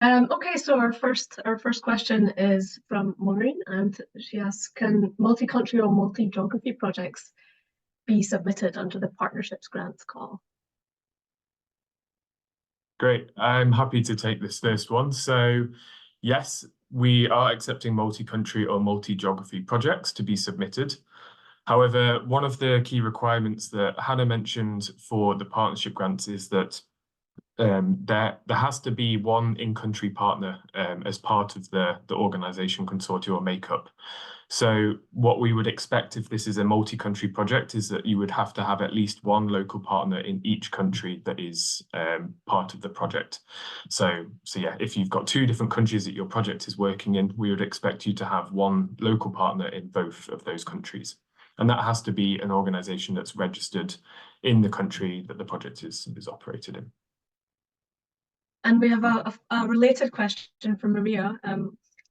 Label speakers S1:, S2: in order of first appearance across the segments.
S1: Okay, so our first question is from Maureen, and she asks, can multi-country or multi-geography projects be submitted under the partnerships grants call?
S2: Great. I'm happy to take this first one. So yes, we are accepting multi-country or multi-geography projects to be submitted. However, one of the key requirements that Hannah mentioned for the partnership grants is that there has to be one in-country partner as part of the organisation consortium or makeup. So what we would expect if this is a multi-country project is that you would have to have at least one local partner in each country that is part of the project. So yeah, if you've got two different countries that your project is working in, we would expect you to have one local partner in both of those countries. And that has to be an organisation that's registered in the country that the project is operated in.
S1: And we have a related question from Maria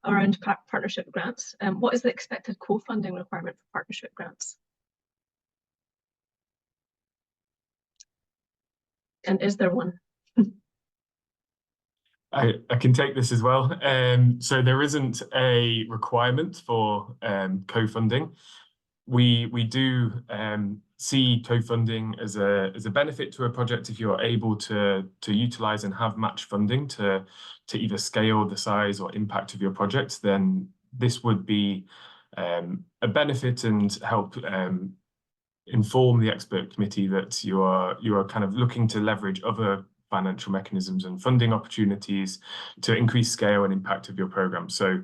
S1: around partnership grants. What is the expected co-funding requirement for partnership grants? And is there one?
S2: I can take this as well. So there isn't a requirement for co-funding. We do see co-funding as a benefit to a project if you are able to utilize and have match funding to either scale the size or impact of your project. Then this would be a benefit and help inform the expert committee that you are kind of looking to leverage other financial mechanisms and funding opportunities to increase scale and impact of your program. So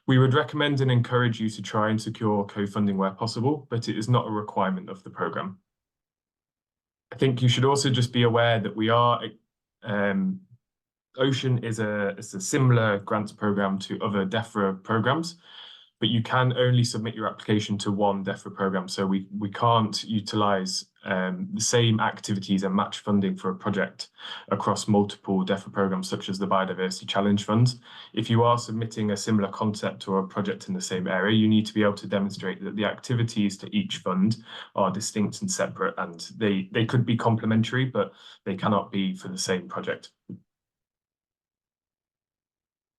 S2: we would recommend and encourage you to try and secure co-funding where possible, but it is not a requirement of the program. I think you should also just be aware that we are, Ocean is a similar grants program to other DEFRA programs, but you can only submit your application to one DEFRA program. So we can't utilize the same activities and match funding for a project across multiple DEFRA programs, such as the Biodiversity Challenge Funds. If you are submitting a similar concept or a project in the same area, you need to be able to demonstrate that the activities to each fund are distinct and separate, and they could be complementary, but they cannot be for the same project.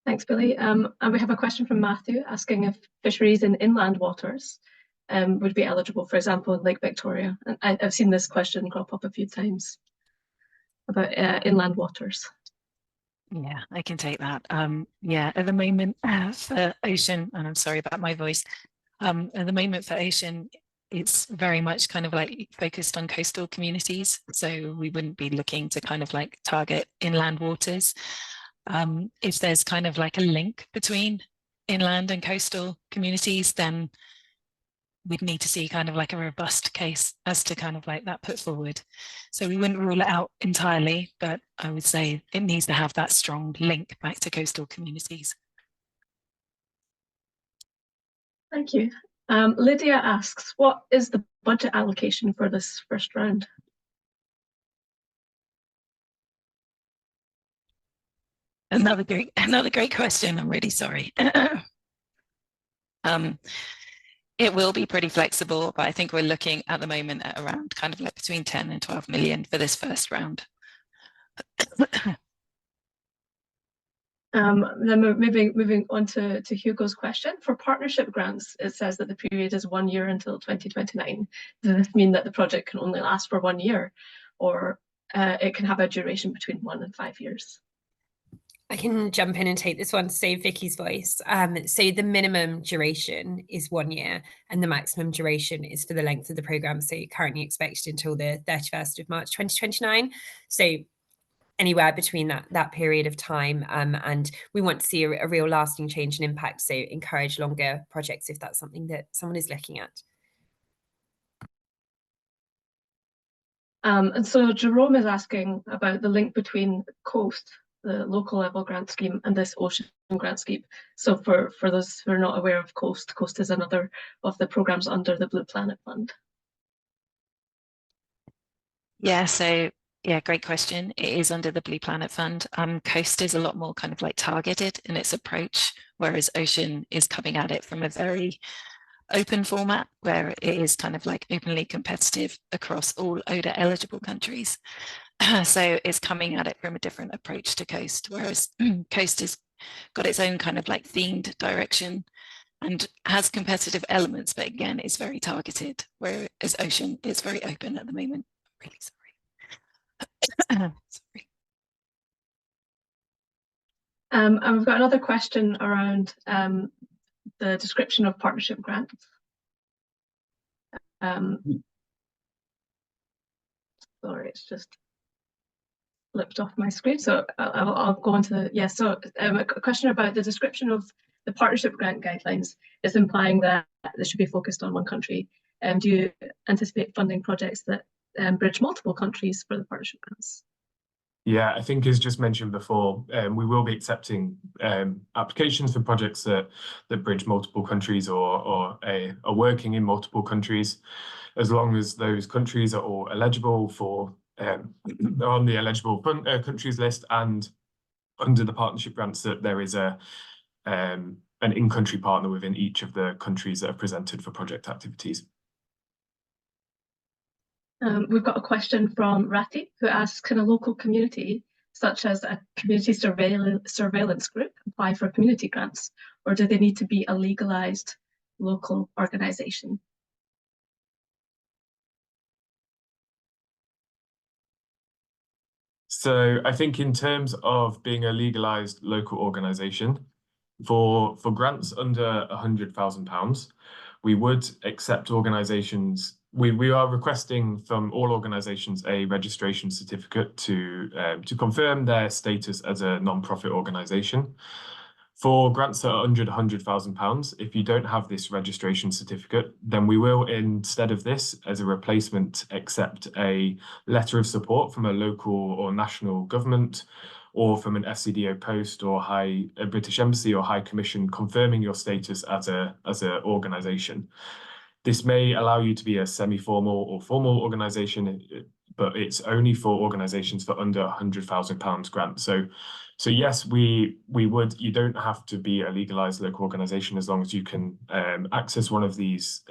S1: Thanks, Billy. And we have a question from Matthew asking if fisheries in inland waters would be eligible, for example, in Lake Victoria. And I've seen this question crop up a few times about inland waters.
S3: Yeah, I can take that. Yeah, at the moment for Ocean, and I'm sorry about my voice, at the moment for Ocean, it's very much kind of like focused on coastal communities. So we wouldn't be looking to kind of like target inland waters. If there's kind of like a link between inland and coastal communities, then we'd need to see kind of like a robust case as to kind of like that put forward. So we wouldn't rule it out entirely, but I would say it needs to have that strong link back to coastal communities.
S1: Thank you. Lydia asks, what is the budget allocation for this first round?
S3: Another great question. I'm really sorry. It will be pretty flexible, but I think we're looking at the moment at around kind of like between 10 and 12 million for this first round.
S1: Then moving on to Hugo's question. For partnership grants, it says that the period is 1 year until 2029. Does this mean that the project can only last for 1 year, or it can have a duration between 1 and 5 years?
S4: I can jump in and take this one to save Vicky's voice. So the minimum duration is 1 year and the maximum duration is for the length of the programme. So currently expected until the 31st of March 2029. So anywhere between that period of time. And we want to see a real lasting change and impact. So encourage longer projects if that's something that someone is looking at.
S1: And so Jerome is asking about the link between COAST, the local level grant scheme, and this Ocean grant scheme. So for those who are not aware of COAST, COAST is another of the programs under the Blue Planet Fund.
S3: Yeah, so yeah, great question. It is under the Blue Planet Fund. COAST is a lot more kind of like targeted in its approach, whereas Ocean is coming at it from a very open format where it is kind of like openly competitive across all ODA eligible countries. So it's coming at it from a different approach to Coast, whereas Coast has got its own kind of like themed direction and has competitive elements, but again, it's very targeted, whereas Ocean is very open at the moment. Really sorry. Sorry.
S1: And we've got another question around the description of partnership grants. Sorry, it's just flipped off my screen. So I'll go on to so a question about the description of the partnership grant guidelines is implying that this should be focused on one country. Do you anticipate funding projects that bridge multiple countries for the partnership grants?
S2: Yeah, I think as just mentioned before, we will be accepting applications for projects that bridge multiple countries or are working in multiple countries, as long as those countries are all eligible for on the eligible countries list, and under the partnership grants that there is an in-country partner within each of the countries that are presented for project activities.
S1: We've got a question from Rati, who asks, can a local community, such as a community surveillance group, apply for community grants, or do they need to be a legalised local organisation?
S2: So I think in terms of being a legalised local organisation, for grants under £100,000, we would accept organisations. We are requesting from all organisations a registration certificate to confirm their status as a non-profit organisation. For grants that are under £100,000, if you don't have this registration certificate, then we will, instead of this, as a replacement, accept a letter of support from a local or national government, or from an FCDO post or a British Embassy or High Commission confirming your status as an organisation. This may allow you to be a semi-formal or formal organisation, but it's only for organisations for under £100,000 grant. So yes, we would. You don't have to be a legalised local organisation as long as you can access one of these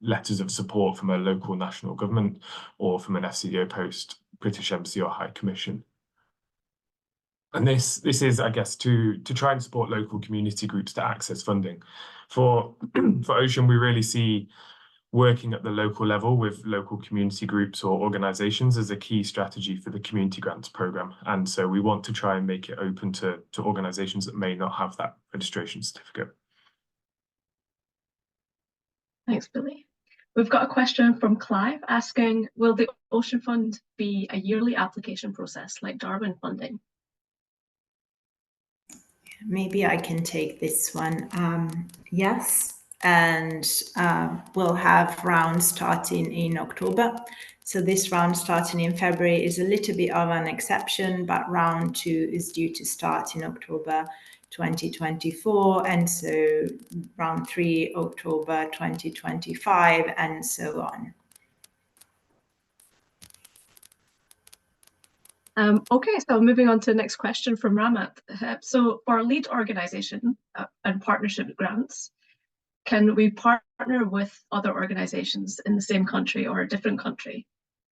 S2: letters of support from a local national government or from an FCDO post, British Embassy or High Commission. And this is, I guess, to try and support local community groups to access funding. For Ocean, we really see working at the local level with local community groups or organisations as a key strategy for the community grants programme. And so we want to try and make it open to organisations that may not have that registration certificate.
S1: Thanks, Billy. We've got a question from Clive asking, will the Ocean Fund be a yearly application process like Darwin funding?
S5: Maybe I can take this one. Yes, and we'll have rounds starting in October. So this round starting in February is a little bit of an exception, but round 2 is due to start in October 2024, and so round 3 October 2025, and so on.
S1: Okay, so moving on to the next question from Ramat. So for our lead organisation and partnership grants, can we partner with other organisations in the same country or a different country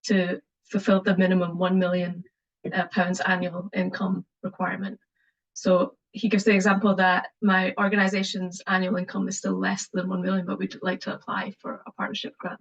S1: to fulfil the minimum £1 million annual income requirement? So he gives the example that my organisation's annual income is still less than 1 million, but we'd like to apply for a partnership grant.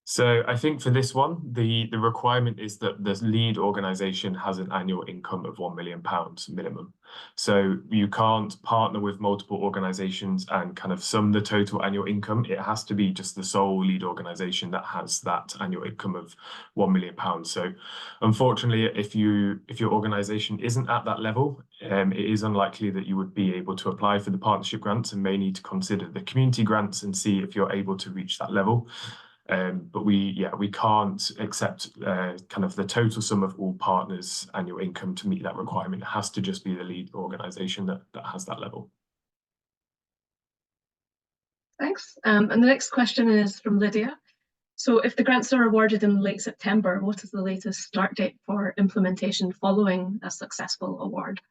S2: So I think for this one, the requirement is that the lead organisation has an annual income of £1 million minimum. So you can't partner with multiple organisations and kind of sum the total annual income. It has to be just the sole lead organisation that has that annual income of £1 million. So unfortunately, if your organisation isn't at that level, it is unlikely that you would be able to apply for the partnership grants and may need to consider the community grants and see if you're able to reach that level. But we can't accept kind of the total sum of all partners' annual income to meet that requirement. It has to just be the lead organisation that has that level.
S1: Thanks. And the next question is from Lydia. So if the grants are awarded in late September, what is the latest start date for implementation following a successful award?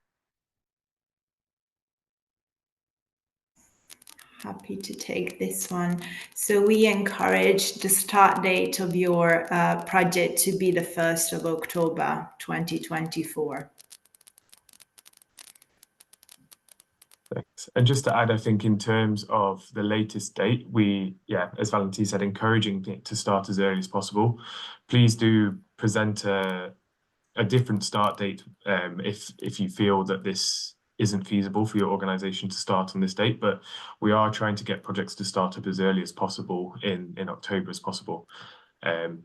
S5: happy to take this one. So we encourage the start date of your project to be the 1st of October 2024.
S2: Thanks. And just to add, I think in terms of the latest date, we, as Valentin said, encouraging it to start as early as possible. Please do present a different start date if you feel that this isn't feasible for your organisation to start on this date, but we are trying to get projects to start up as early as possible in October as possible. The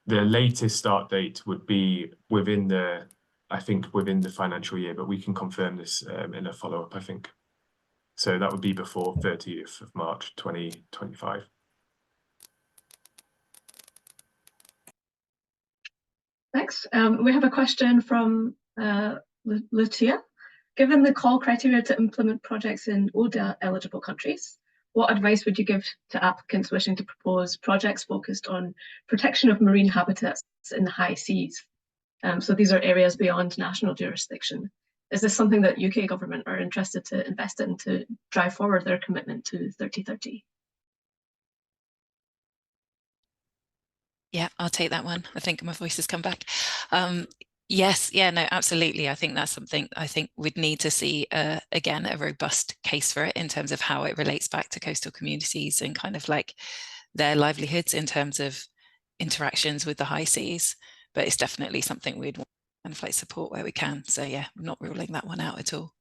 S2: latest start date would be within the financial year, but we can confirm this in a follow-up, I think. So that would be before 30th of March 2025.
S1: Thanks. We have a question from Lucia. Given the call criteria to implement projects in ODA eligible countries, what advice would you give to applicants wishing to propose projects focused on protection of marine habitats in the high seas? So these are areas beyond national jurisdiction. Is this something that UK government are interested to invest in to drive forward their commitment to 2030?
S3: Yeah, I'll take that one. I think my voice has come back. Yes, no, absolutely. I think that's something I think we'd need to see, again, a robust case for it in terms of how it relates back to coastal communities and kind of like their livelihoods in terms of interactions with the high seas. But it's definitely something we'd want to kind of like support where we can. So yeah, I'm not ruling that one out at all.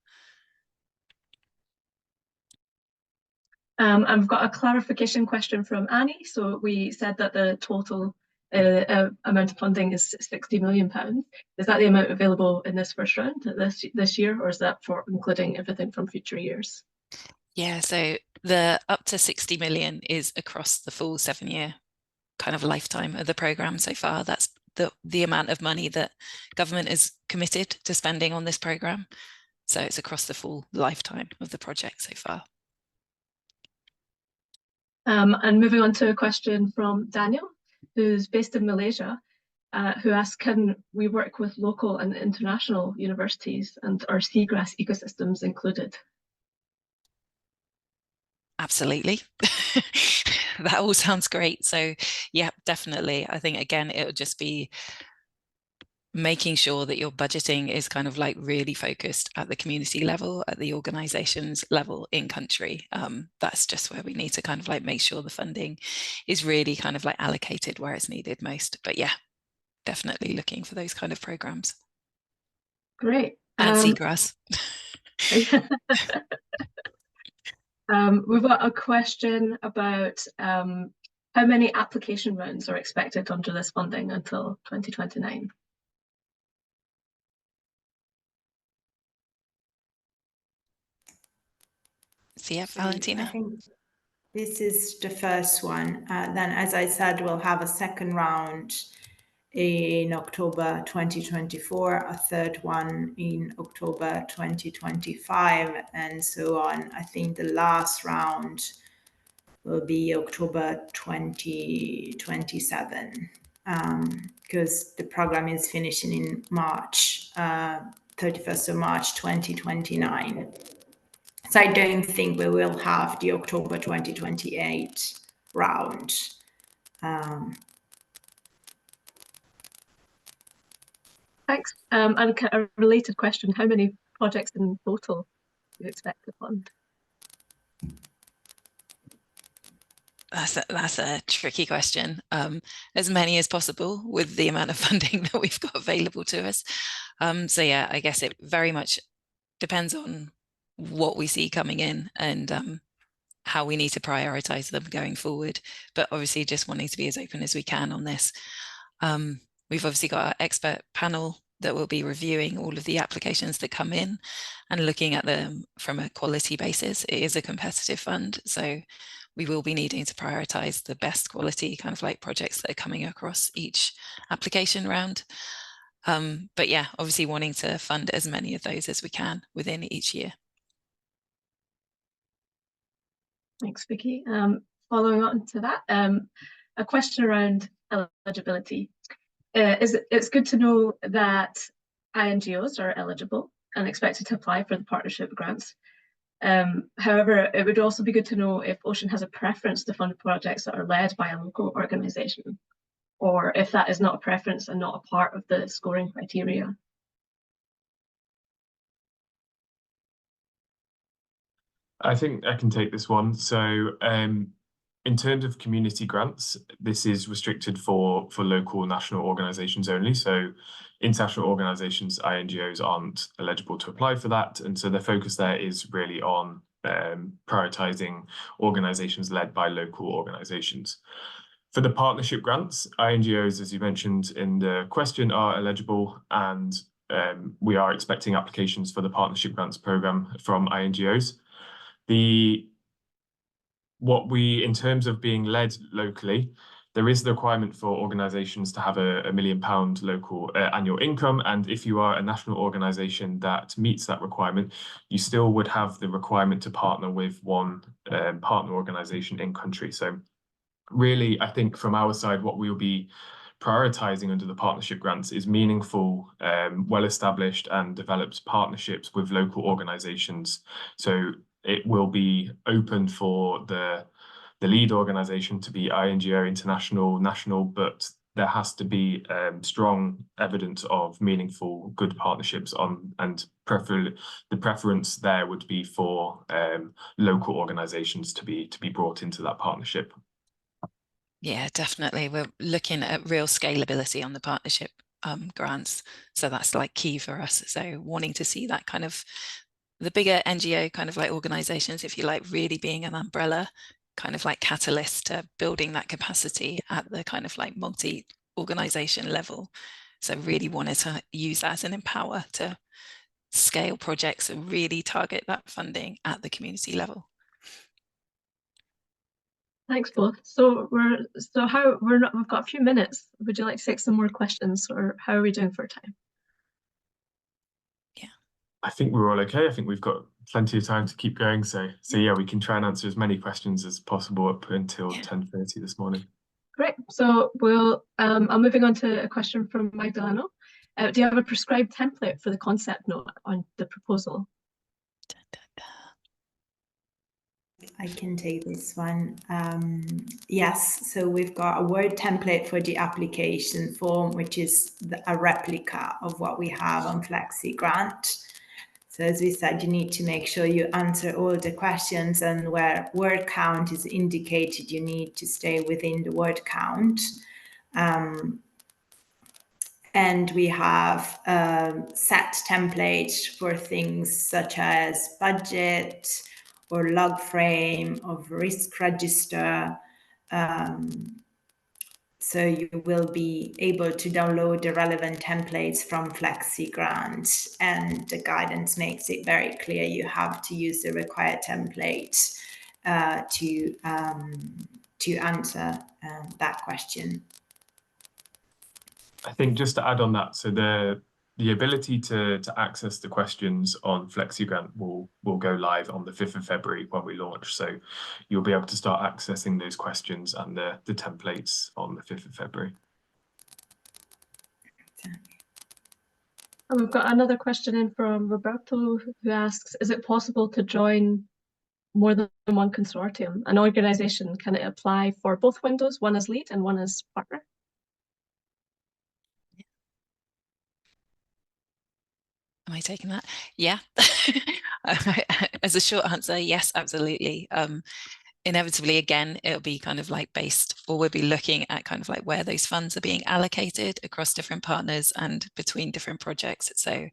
S1: I've got a clarification question from Annie. So we said that the total amount of funding is £60 million. Is that the amount available in this first round this year, or is that for including everything from future years?
S3: Yeah, so the up to 60 million is across the full 7-year kind of lifetime of the programme so far. That's the amount of money that government is committed to spending on this programme. So it's across the full lifetime of the project so far.
S1: And moving on to a question from Daniel, who's based in Malaysia, who asks, can we work with local and international universities, and are seagrass ecosystems included?
S3: Absolutely. That all sounds great. So yeah, definitely. I think, again, it would just be making sure that your budgeting is kind of like really focused at the community level, at the organizations level in country. That's just where we need to kind of like make sure the funding is really kind of like allocated where it's needed most. But yeah, definitely looking for those kind of programs.
S1: Great.
S3: And seagrass.
S1: We've got a question about how many application rounds are expected under this funding until 2029?
S3: So yeah, Valentina.
S5: I think this is the first one. Then, as I said, we'll have a second round in October 2024, a third one in October 2025, and so on. I think the last round will be October 2027, because the program is finishing in March, 31st of March 2029. So I don't think we will have the October 2028 round.
S1: Thanks. And a related question, how many projects in total do you expect to fund?
S3: That's a tricky question. As many as possible with the amount of funding that we've got available to us. So yeah, I guess it very much depends on what we see coming in and how we need to prioritize them going forward. But obviously just wanting to be as open as we can on this. We've obviously got our expert panel that will be reviewing all of the applications that come in and looking at them from a quality basis. It is a competitive fund, so we will be needing to prioritize the best quality kind of like projects that are coming across each application round. But yeah, obviously wanting to fund as many of those as we can within each year.
S1: Thanks, Vicky. Following on to that, a question around eligibility. It's good to know that INGOs are eligible and expected to apply for the partnership grants. However, it would also be good to know if Ocean has a preference to fund projects that are led by a local organisation, or if that is not a preference and not a part of the scoring criteria.
S2: I think I can take this one. So in terms of community grants, this is restricted for local national organisations only. So international organisations, INGOs, aren't eligible to apply for that. And so the focus there is really on prioritising organisations led by local organisations. For the partnership grants, INGOs, as you mentioned in the question, are eligible, and we are expecting applications for the partnership grants programme from INGOs. In terms of being led locally, there is the requirement for organisations to have a £1 million local annual income, and if you are a national organisation that meets that requirement, you still would have the requirement to partner with one partner organisation in country. So really, I think from our side, what we will be prioritising under the partnership grants is meaningful, well-established and developed partnerships with local organisations. So it will be open for the lead organisation to be INGO, international, national, but there has to be strong evidence of meaningful, good partnerships on, and the preference there would be for local organisations to be brought into that partnership.
S3: Yeah, definitely. We're looking at real scalability on the partnership grants. So that's like key for us. So wanting to see that kind of the bigger NGO kind of like organizations, if you like, really being an umbrella kind of like catalyst to building that capacity at the kind of like multi-organization level. So really wanted to use that as an empower to scale projects and really target that funding at the community level.
S1: Thanks both. So we've got a few minutes. Would you like to take some more questions, or how are we doing for time?
S3: Yeah,
S2: I think we're all okay. I think we've got plenty of time to keep going. So yeah, we can try and answer as many questions as possible up until 10:30 this morning. Great.
S1: So I'm moving on to a question from Magdalena. Do you have a prescribed template for the concept note on the proposal?
S5: I can take this one. Yes, so we've got a Word template for the application form, which is a replica of what we have on FlexiGrant. So as we said, you need to make sure you answer all the questions, and where word count is indicated, you need to stay within the word count. And we have set templates for things such as budget, or log frame, of risk register. So you will be able to download the relevant templates from FlexiGrant, and the guidance makes it very clear you have to use the required template to answer that question.
S2: I think just to add on that, so the ability to access the questions on FlexiGrant will go live on the 5th of February when we launch. So you'll be able to start accessing those questions and the templates on the 5th of February.
S1: And we've got another question in from Roberto, who asks, is it possible to join more than one consortium? An organisation, can it apply for both windows, one as lead and one as partner?
S3: Am I taking that? Yeah. As a short answer, yes, absolutely. Inevitably, again, it'll be kind of like based, or we'll be looking at kind of like where those funds are being allocated across different partners and between different projects. So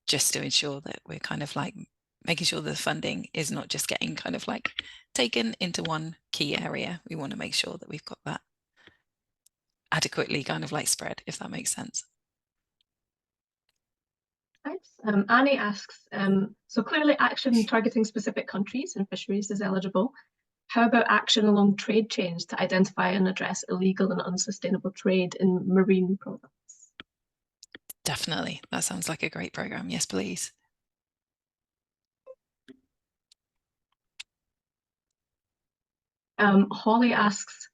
S3: just to ensure that we're kind of like making sure the funding is not just getting kind of like taken into one key area. We want to make sure that we've got that adequately kind of like spread, if that makes sense.
S1: Thanks. Annie asks, so clearly action targeting specific countries and fisheries is eligible. How about action along trade chains to identify and address illegal and unsustainable trade in marine products?
S3: Definitely. That sounds like a great program. Yes, please.
S1: Holly asks,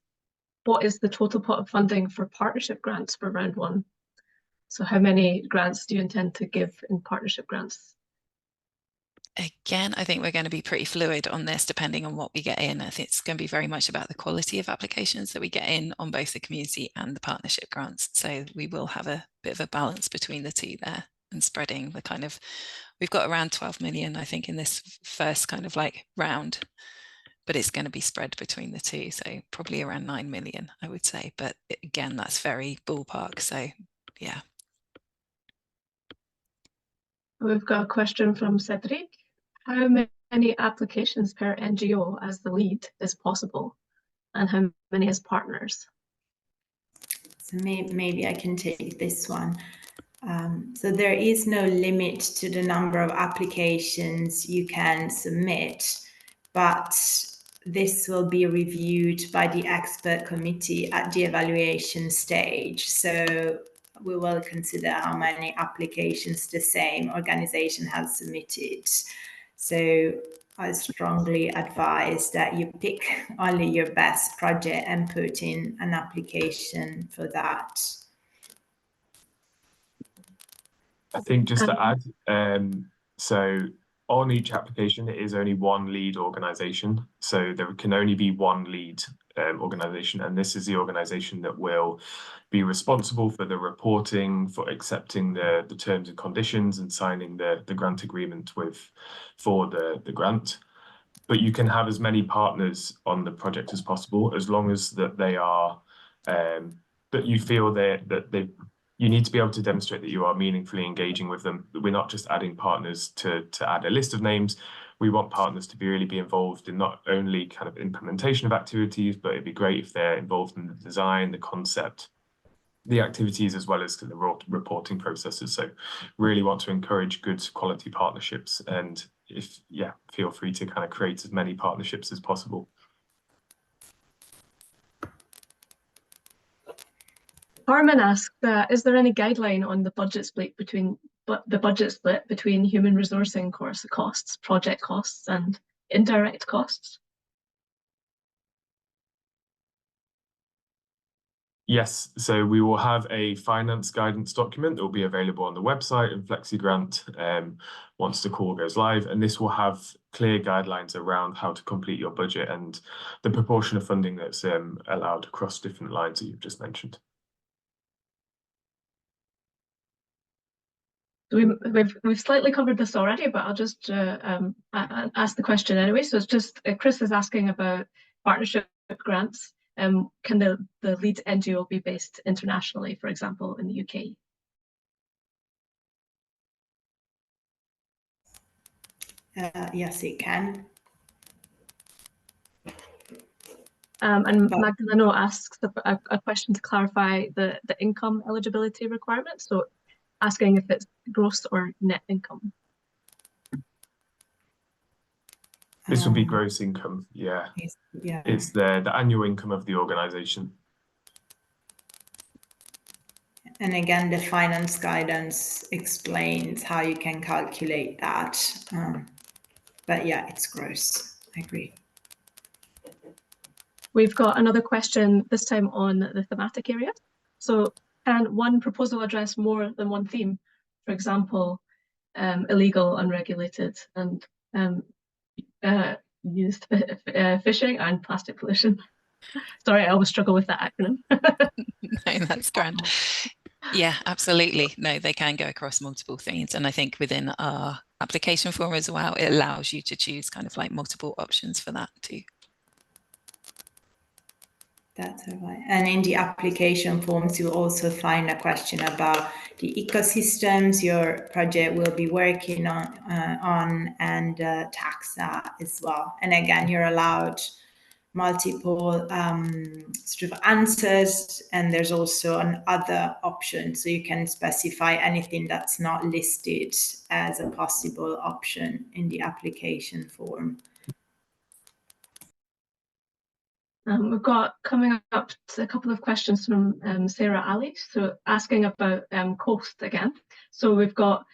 S1: what is the total pot of funding for partnership grants for round one? So how many grants do you intend to give in partnership grants?
S3: Again, I think we're going to be pretty fluid on this depending on what we get in. I think it's going to be very much about the quality of applications that we get in on both the community and the partnership grants. So we will have a bit of a balance between the two there and spreading the kind of, we've got around 12 million, I think, in this first kind of like round, but it's going to be spread between the two. So probably around 9 million, I would say. But again, that's very ballpark. So yeah.
S1: We've got a question from Cedric. How many applications per NGO as the lead is possible, and how many as partners?
S5: So maybe I can take this one. So there is no limit to the number of applications you can submit, but this will be reviewed by the expert committee at the evaluation stage. So we will consider how many applications the same organization has submitted. So I strongly advise that you pick only your best project and put in an application for that.
S2: I think just to add, so on each application, it is only one lead organization. So there can only be one lead organization, and this is the organization that will be responsible for the reporting, for accepting the terms and conditions and signing the grant agreement for the grant. But you can have as many partners on the project as possible, as long as that they are, that you feel that they you need to be able to demonstrate that you are meaningfully engaging with them. We're not just adding partners to add a list of names. We want partners to really be involved in not only kind of implementation of activities, but it'd be great if they're involved in the design, the concept, the activities, as well as the reporting processes. So really want to encourage good quality partnerships, and feel free to kind of create as many partnerships as possible.
S1: Harman asked, is there any guideline on the budget split between human resourcing costs, project costs, and indirect costs?
S2: Yes, so we will have a finance guidance document that will be available on the website and FlexiGrant once the call goes live, and this will have clear guidelines around how to complete your budget and the proportion of funding that's allowed across different lines that you've just mentioned.
S1: We've slightly covered this already, but I'll just ask the question anyway. So it's just Chris is asking about partnership grants. Can the lead NGO be based internationally, for example, in the UK?
S5: Yes, it can.
S1: And Magdaleno asks a question to clarify the income eligibility requirement. So asking if it's gross or net income.
S2: This would be gross income, yeah.
S5: Yeah.
S2: It's the annual income of the organization.
S5: And again, the finance guidance explains how you can calculate that. But yeah, it's gross. I agree.
S1: We've got another question, this time on the thematic area. So can one proposal address more than one theme? For example, illegal, unregulated, and used fishing and plastic pollution. Sorry, I always struggle with that acronym.
S3: No, that's grand. Yeah, absolutely. No, they can go across multiple themes. And I think within our application form as well, it allows you to choose kind of like multiple options for that too.
S5: That's all right. And in the application forms, you'll also find a question about the ecosystems your project will be working on and taxa as well. And again, you're allowed multiple sort of answers, and there's also an other option. So you can specify anything that's not listed as a possible option in the application form.
S1: We've got coming up a couple of questions from Sarah Ali, so asking about COAST again. So we've got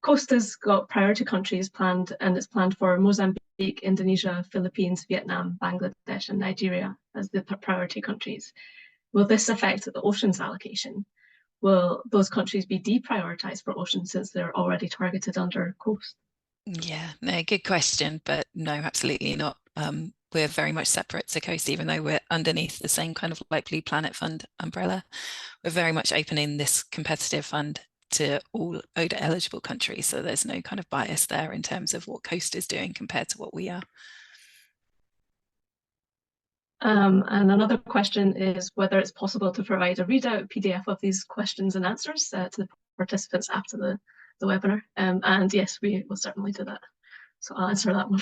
S1: COAST has got priority countries planned, and it's planned for Mozambique, Indonesia, Philippines, Vietnam, Bangladesh, and Nigeria as the priority countries. Will this affect the oceans allocation? Will those countries be deprioritized for oceans since they're already targeted under COAST?
S3: Yeah, no, good question, but no, absolutely not. We're very much separate to Coast, even though we're underneath the same kind of like Blue Planet Fund umbrella. We're very much opening this competitive fund to all ODA eligible countries. So there's no kind of bias there in terms of what Coast is doing compared to what we are.
S1: And another question is whether it's possible to provide a readout PDF of these questions and answers to the participants after the webinar. And yes, we will certainly do that. So I'll answer that one.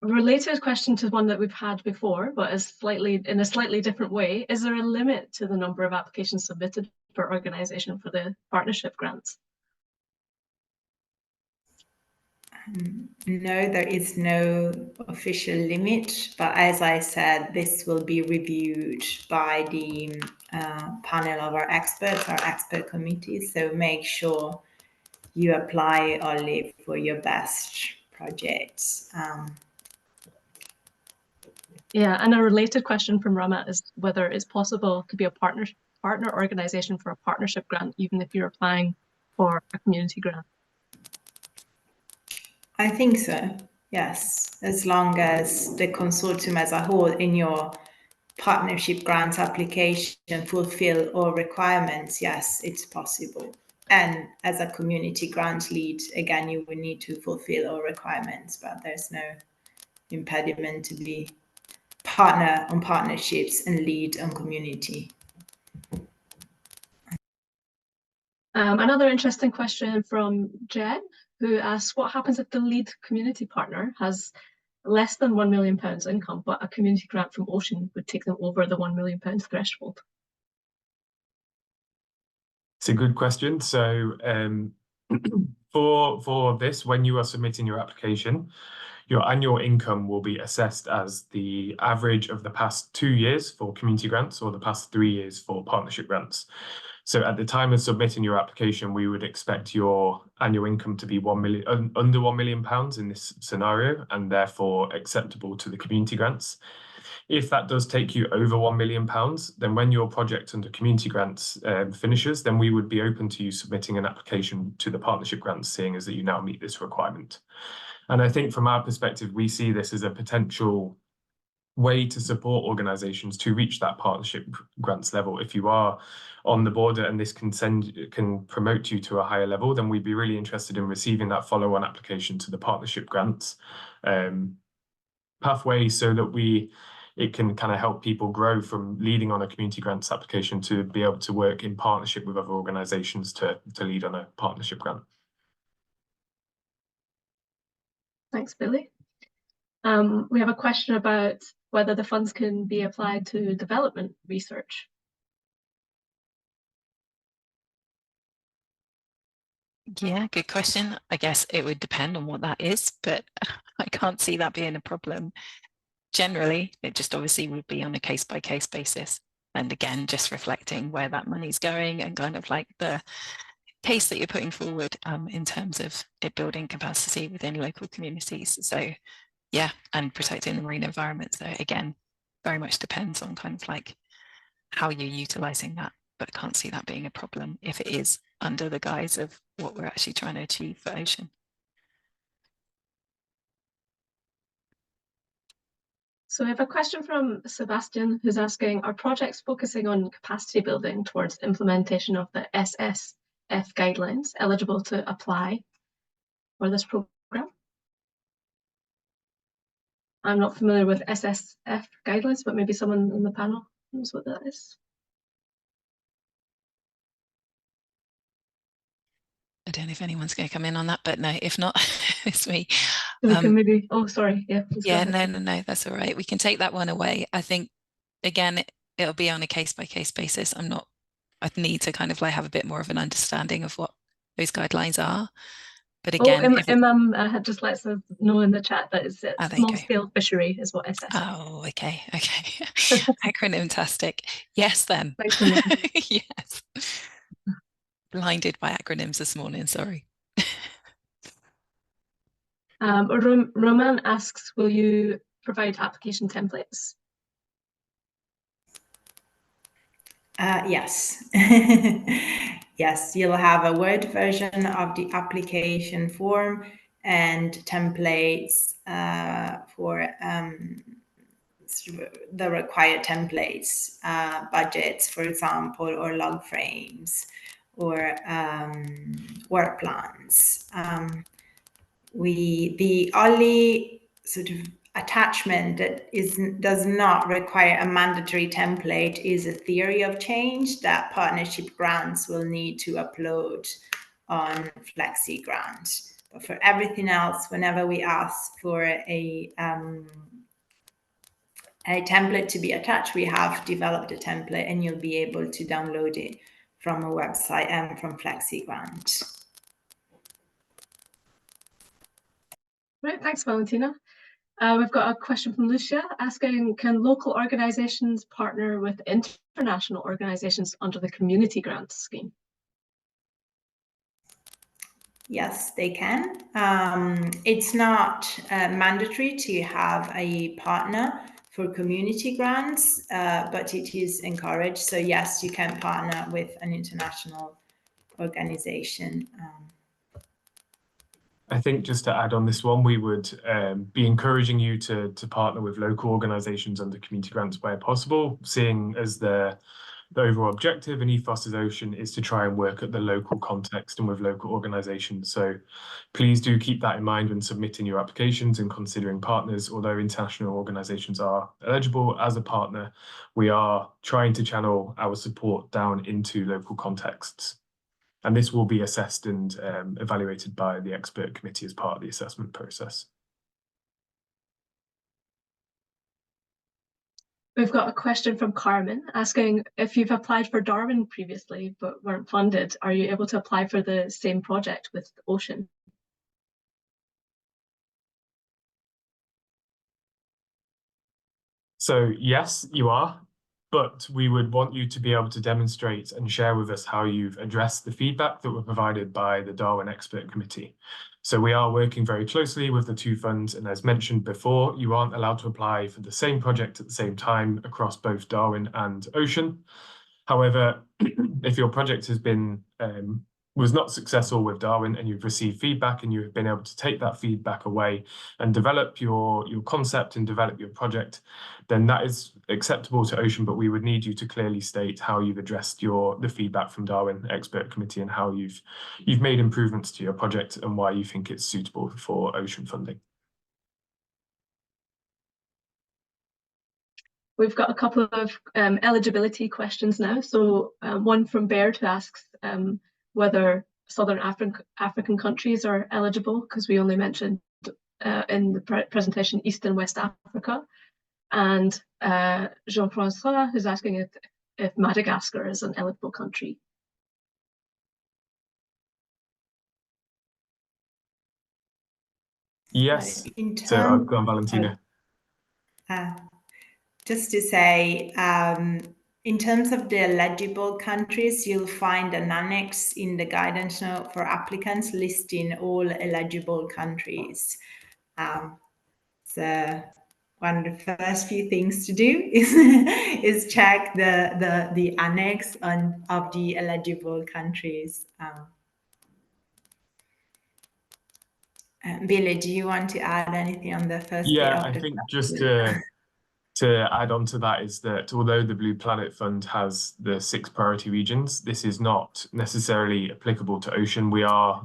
S1: Related question to one that we've had before, but in a slightly different way. Is there a limit to the number of applications submitted per organisation for the partnership grants?
S5: No, there is no official limit, but as I said, this will be reviewed by the panel of our experts, our expert committee. So make sure you apply only for your best projects.
S1: Yeah, and a related question from Rama is whether it's possible to be a partner organisation for a partnership grant, even if you're applying for a community grant.
S5: I think so, yes, as long as the consortium as a whole in your partnership grant application fulfill all requirements, yes, it's possible. And as a community grant lead, again, you will need to fulfill all requirements, but there's no impediment to be partner on partnerships and lead on community.
S1: Another interesting question from Jen, who asks, what happens if the lead community partner has less than £1 million income, but a community grant from Ocean would take them over the £1 million threshold?
S2: It's a good question. So for this, when you are submitting your application, your annual income will be assessed as the average of the past 2 years for community grants or the past 3 years for partnership grants. So at the time of submitting your application, we would expect your annual income to be under £1 million in this scenario, and therefore acceptable to the community grants. If that does take you over £1 million, then when your project under community grants finishes, then we would be open to you submitting an application to the partnership grants, seeing as that you now meet this requirement. And I think from our perspective, we see this as a potential way to support organisations to reach that partnership grants level. If you are on the border and this can promote you to a higher level, then we'd be really interested in receiving that follow-on application to the partnership grants pathway, so that it can kind of help people grow from leading on a community grants application to be able to work in partnership with other organisations to lead on a partnership grant.
S1: Thanks, Billy. We have a question about whether the funds can be applied to development research.
S3: Yeah, good question. I guess it would depend on what that is, but I can't see that being a problem. Generally, it just obviously would be on a case-by-case basis. And again, just reflecting where that money's going and kind of like the case that you're putting forward in terms of it building capacity within local communities. So yeah, and protecting the marine environment. So again, very much depends on kind of like how you're utilising that, but I can't see that being a problem if it is under the guise of what we're actually trying to achieve for Ocean.
S1: So we have a question from Sebastian, who's asking, are projects focusing on capacity building towards implementation of the SSF guidelines eligible to apply for this programme? I'm not familiar with SSF guidelines, but maybe someone on the panel knows what that is.
S3: I don't know if anyone's going to come in on that, but no, if not, it's me.
S1: We can maybe, oh, sorry.
S3: Yeah, no, that's all right. We can take that one away. I think, again, it'll be on a case-by-case basis. I need to kind of like have a bit more of an understanding of what those guidelines are. But again,
S1: Imam just lets us know in the chat that it's small scale fishery is what SS.
S3: Oh, okay. Acronym-tastic. Yes, then. Yes. Blinded by acronyms this morning, sorry.
S1: Roman asks, will you provide application templates?
S5: Yes. yes, you'll have a Word version of the application form and templates for the required templates, budgets, for example, or log frames, or work plans. The only sort of attachment that does not require a mandatory template is a theory of change that partnership grants will need to upload on FlexiGrant. But for everything else, whenever we ask for a template to be attached, we have developed a template, and you'll be able to download it from a website and from FlexiGrant.
S1: Right, thanks, Valentina. We've got a question from Lucia asking, can local organisations partner with international organisations under the community grants scheme?
S5: Yes, they can. It's not mandatory to have a partner for community grants, but it is encouraged. So yes, you can partner with an international organization.
S2: I think just to add on this one, we would be encouraging you to partner with local organisations under community grants where possible, seeing as the overall objective in Ethos as Ocean is to try and work at the local context and with local organisations. So please do keep that in mind when submitting your applications and considering partners. Although international organisations are eligible as a partner, we are trying to channel our support down into local contexts. And this will be assessed and evaluated by the expert committee as part of the assessment process.
S1: We've got a question from Carmen asking, if you've applied for Darwin previously but weren't funded, are you able to apply for the same project with Ocean?
S2: So yes, you are, but we would want you to be able to demonstrate and share with us how you've addressed the feedback that were provided by the Darwin Expert Committee. So we are working very closely with the two funds, and as mentioned before, you aren't allowed to apply for the same project at the same time across both Darwin and Ocean. However, if your project has been was not successful with Darwin and you've received feedback and you've been able to take that feedback away and develop your concept and develop your project, then that is acceptable to Ocean, but we would need you to clearly state how you've addressed the feedback from Darwin Expert Committee and how you've made improvements to your project and why you think it's suitable for Ocean funding.
S1: We've got a couple of eligibility questions now. So one from Baird who asks whether Southern African countries are eligible, because we only mentioned in the presentation East and West Africa. And Jean-François who's asking if Madagascar is an eligible country.
S2: Yes, so I've gone Valentina.
S5: Just to say, in terms of the eligible countries, you'll find an annex in the guidance note for applicants listing all eligible countries. So one of the first few things to do is check the annex of the eligible countries. Billy, do you want to add anything on the first bit?
S2: Yeah, I think just to add on to that is that although the Blue Planet Fund has the 6 priority regions, this is not necessarily applicable to Ocean. We are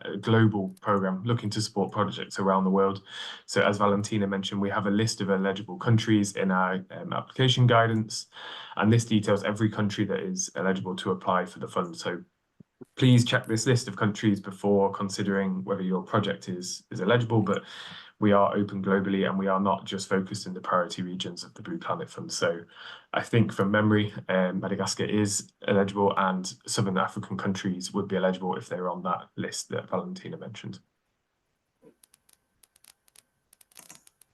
S2: a global program looking to support projects around the world. So as Valentina mentioned, we have a list of eligible countries in our application guidance, and this details every country that is eligible to apply for the fund. So please check this list of countries before considering whether your project is eligible, but we are open globally and we are not just focused in the priority regions of the Blue Planet Fund. So I think from memory, Madagascar is eligible and Southern African countries would be eligible if they're on that list that Valentina mentioned.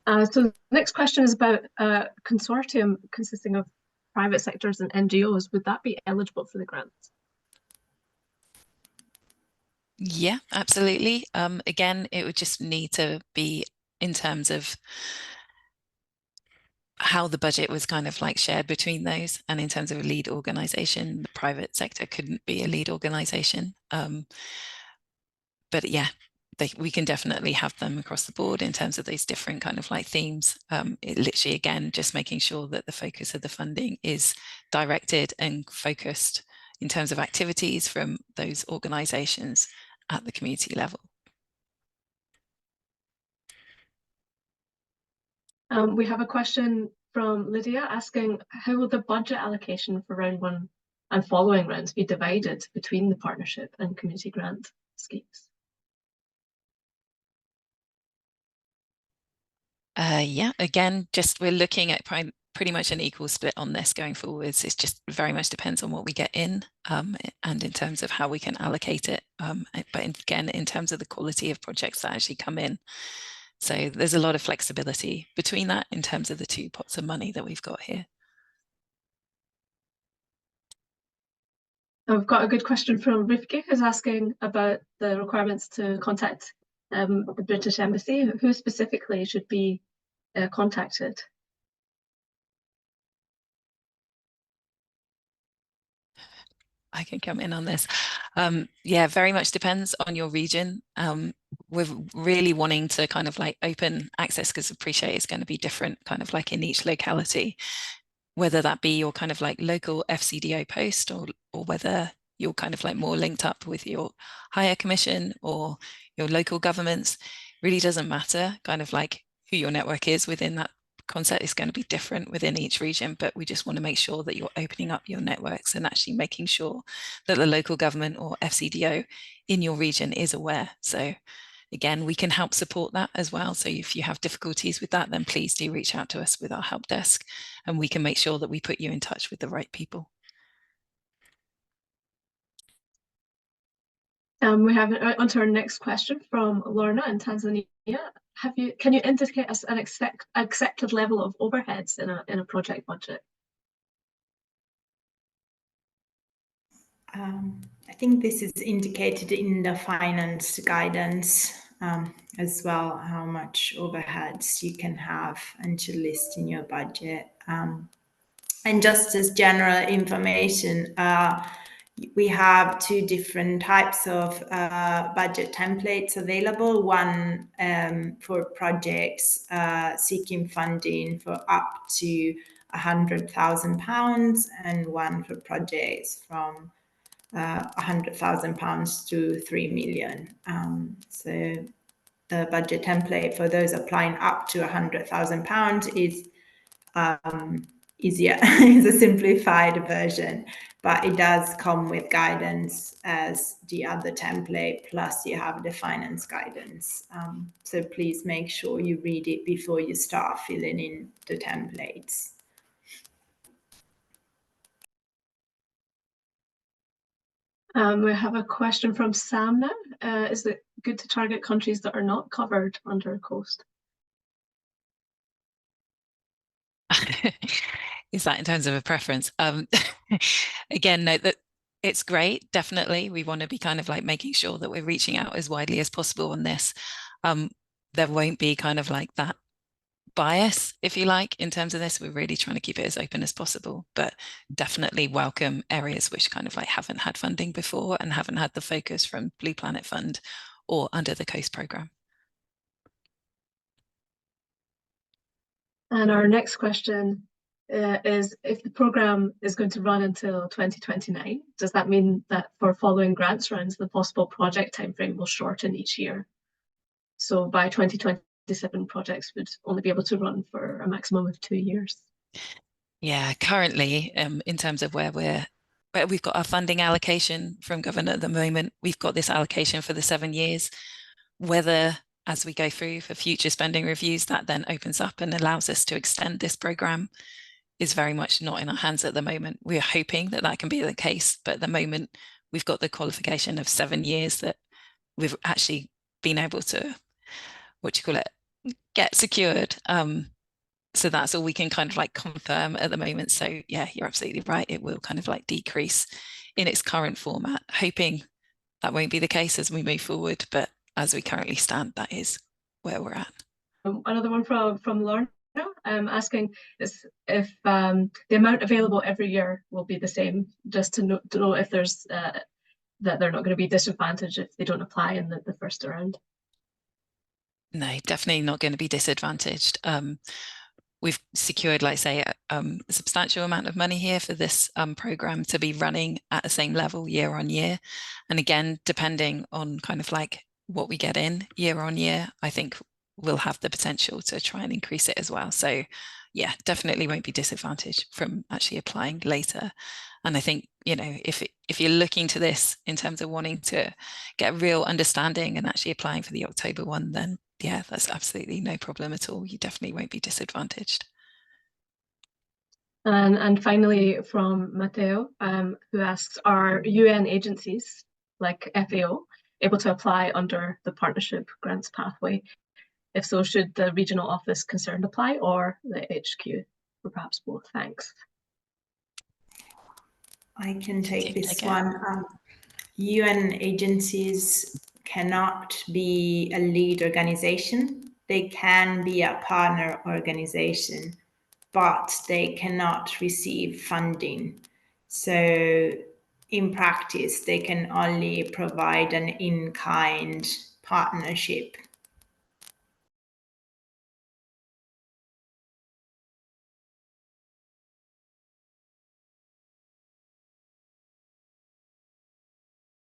S1: So the next question is about a consortium consisting of private sectors and NGOs. Would that be eligible for the grants?
S3: Yeah, absolutely. Again, it would just need to be in terms of how the budget was kind of like shared between those. And in terms of a lead organization, the private sector couldn't be a lead organization. But yeah, we can definitely have them across the board in terms of these different kind of like themes. It literally, again, just making sure that the focus of the funding is directed and focused in terms of activities from those organizations at the community level.
S1: We have a question from Lydia asking, how will the budget allocation for round 1 and following rounds be divided between the partnership and community grant schemes?
S3: Yeah, again, just we're looking at pretty much an equal split on this going forwards. It just very much depends on what we get in, and in terms of how we can allocate it. But again, in terms of the quality of projects that actually come in. So there's a lot of flexibility between that in terms of the 2 pots of money that we've got here.
S1: I've got a good question from Rifki, who's asking about the requirements to contact the British Embassy. Who specifically should be contacted?
S3: I can come in on this. Yeah, very much depends on your region. We're really wanting to kind of like open access, because appreciate it's going to be different kind of like in each locality, whether that be your kind of like local FCDO post or whether you're kind of like more linked up with your higher commission or your local governments. Really doesn't matter kind of like who your network is within that concept. Is going to be different within each region, but we just want to make sure that you're opening up your networks and actually making sure that the local government or FCDO in your region is aware. So again, we can help support that as well. So if you have difficulties with that, then please do reach out to us with our help desk, and we can make sure that we put you in touch with the right people.
S1: We have onto our next question from Lorna in Tanzania. Can you indicate us an accepted level of overheads in a project budget?
S5: I think this is indicated in the finance guidance as well, how much overheads you can have and to list in your budget. And just as general information, we have 2 different types of budget templates available. One for projects seeking funding for up to £100,000, and one for projects from £100,000 to 3 million. So the budget template for those applying up to £100,000 is easier. It's a simplified version, but it does come with guidance as the other template, plus you have the finance guidance. So please make sure you read it before you start filling in the templates.
S1: We have a question from Sam now. Is it good to target countries that are not covered under COAST?
S3: Is that in terms of a preference? Again, no, that it's great. Definitely, we want to be kind of like making sure that we're reaching out as widely as possible on this. There won't be kind of like that bias, if you like, in terms of this. We're really trying to keep it as open as possible, but definitely welcome areas which kind of like haven't had funding before and haven't had the focus from Blue Planet Fund or under the COAST programme.
S1: And our next question is, if the programme is going to run until 2029, does that mean that for following grants rounds, the possible project timeframe will shorten each year? So by 2027, projects would only be able to run for a maximum of 2 years. Yeah,
S3: currently, in terms of where we've got our funding allocation from government at the moment, we've got this allocation for the 7 years. Whether as we go through for future spending reviews, that then opens up and allows us to extend this programme is very much not in our hands at the moment. We're hoping that that can be the case, but at the moment we've got the qualification of 7 years that we've actually been able to, get secured. So that's all we can kind of like confirm at the moment. So yeah, you're absolutely right. It will kind of like decrease in its current format, hoping that won't be the case as we move forward, but as we currently stand, that is where we're at.
S1: Another one from Lauren asking is if the amount available every year will be the same, just to know if there's that they're not going to be disadvantaged if they don't apply in the first round.
S3: No, definitely not going to be disadvantaged. We've secured, like say, a substantial amount of money here for this program to be running at the same level year on year. And again, depending on kind of like what we get in year on year, I think we'll have the potential to try and increase it as well. So yeah, definitely won't be disadvantaged from actually applying later. And I think, you know, if you're looking to this in terms of wanting to get a real understanding and actually applying for the October one, then yeah, that's absolutely no problem at all. You definitely won't be disadvantaged.
S1: And finally, from Matteo, who asks, are UN agencies like FAO able to apply under the partnership grants pathway? If so, should the regional office concerned apply or the HQ, or perhaps both? Thanks.
S5: I can take this one. UN agencies cannot be a lead organization. They can be a partner organization, but they cannot receive funding. So in practice, they can only provide an in-kind partnership